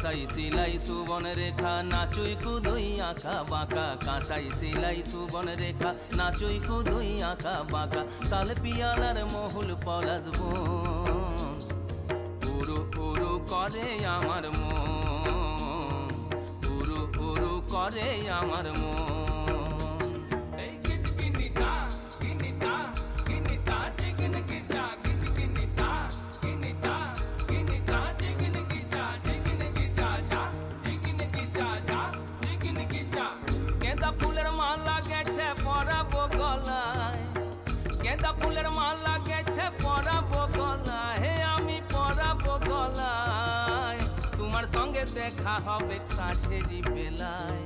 কাঁসাই সিলাই সুবন রেখা নাচুই কুদুই আঁকা বাঁকা কাঁসাই সিলাই সুবন রেখা নাচুই কুদুই আঁকা বাঁকা সাল পিয়ালার মহুল পলাশ বন উরু উরু করে আমার মন উরু উরু করে আমার মন गेंदा फूलेर माला गेছে পরাবো গলায় गेंदा फूलेर माला गेছে পরাবো গলায় হে আমি পরাবো গলায় তোমার সঙ্গে দেখা হবে সাঁঝেরি বেলায়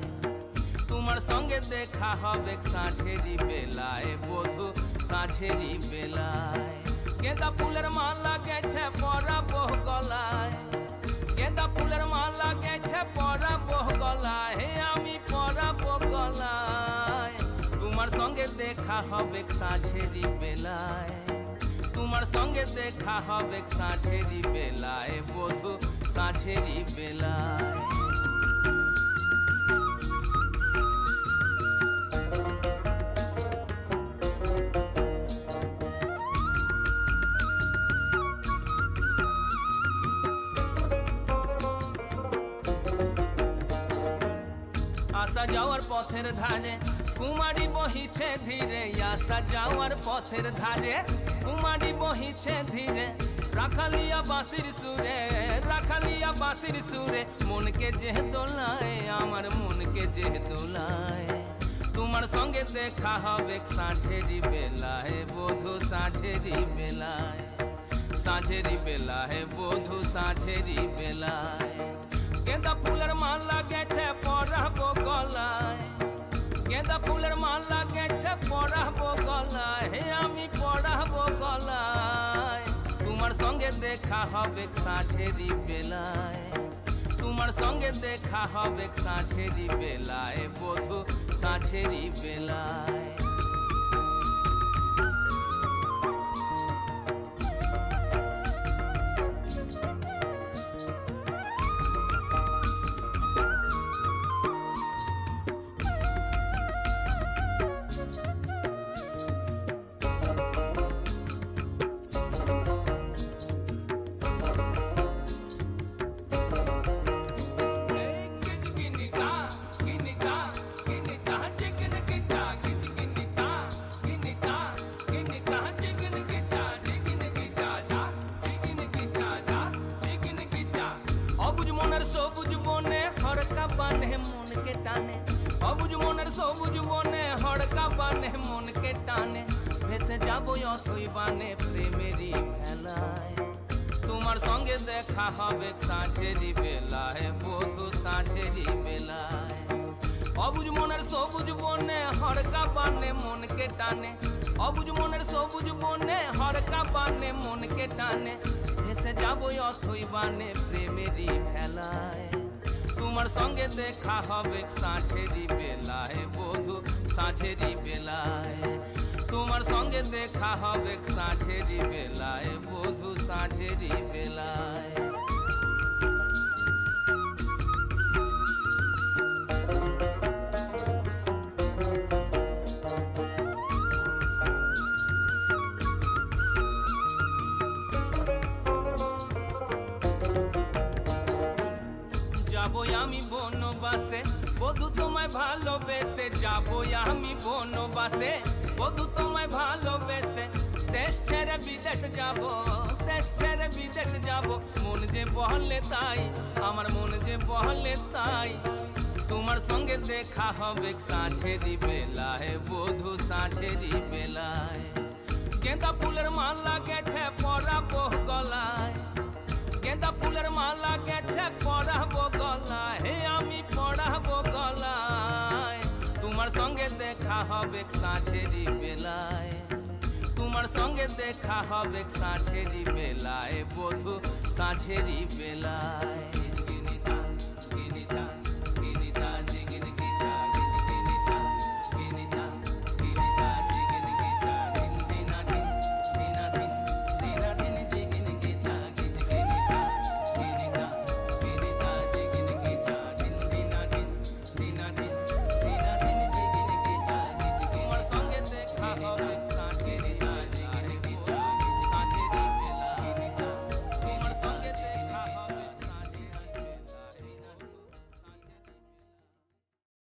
তোমার সঙ্গে দেখা হবে সাঁঝেরি বেলায় বধু সাঁঝেরি বেলায় गेंदा फूलेर माला गेছে পরাবো গলায় गेंदा फूलेर माला गेছে পরাবো গলায় হে আমি পরাবো গলায় তোমার সঙ্গে দেখা হবে সাঁঝেরি বেলায় তোমার সঙ্গে দেখা হবে সাঁঝেরি বেলায় বধু সাঁঝেরি বেলায় आशा जाওয়ার পথের ধারে কুমারী বহিছে ধীরে आशा যাওয়ার পথের ধারে কুমারী বহিছে ধীরে রাখালিয়া বাঁশির সুরে রাখালিয়া বাঁশির সুরে মনকে যে দোলায় আমার মনকে যে দোলায় তোমার সঙ্গে দেখা হবে সাঁঝেরি বেলায় বধু সাঁঝেরি বেলায় সাঁঝেরি বেলায় বধু সাঁঝেরি বেলায় गेंदा फूलेर माला गेছে পরাবো গলায় गेंदा फूलेर माला गेছে পরাবো গলায় হে আমি পরাবো গলায় তোমার সঙ্গে দেখা হবে সাঁঝেরি বেলায় তোমার সঙ্গে দেখা হবে সাঁঝেরি বেলায় বধু সাঁঝেরি বেলায় সবুজ বনে হড়কা বানে মনকে টানে অবুজ মনের সবুজ বনে হড়কা বানে মনকে টানে ভেসে যাবো অথই বানে প্রেমেরই ভেলায় তোমার সঙ্গে দেখা হবে সাঁঝেরি বেলায় বধু সাঁঝেরি বেলায় অবুজ মনের সবুজ বনে হড়কা বানে মনকে টানে অবুজ মনের সবুজ বনে হড়কা বানে মনকে টানে ভেসে যাবো অথই বানে প্রেমেরই ভেলায় তোমার সঙ্গে দেখা হবে সাঁঝেরি বেলায় বধু সাঁঝেরি বেলায় তোমার সঙ্গে দেখা হবে সাঁঝেরি বেলায় বধু সাঁঝেরি বেলায় যাবো আমি বনবাসে বধু তোমায় ভালোবেসে যাবো আমি বনবাসে বধু তোমায় ভালোবেসে দেশ ছেড়ে বিদেশ যাবো দেশ ছেড়ে বিদেশ যাবো মন যে বলে তাই আমার মন যে বলে তাই তোমার সঙ্গে দেখা হবে সাঁঝেরি বেলায় বধু সাঁঝেরি বেলায় गेंदा फूलेर माला गेছে পরাবো গলায় गेंदा फूलेर माला गेছে পরাবো গলায় হে আমি পরাবো গলায় তোমার সঙ্গে দেখা হবে সাঁঝেরি বেলায় তোমার সঙ্গে দেখা হবে সাঁঝেরি বেলায় বধু সাঁঝেরি বেলায়।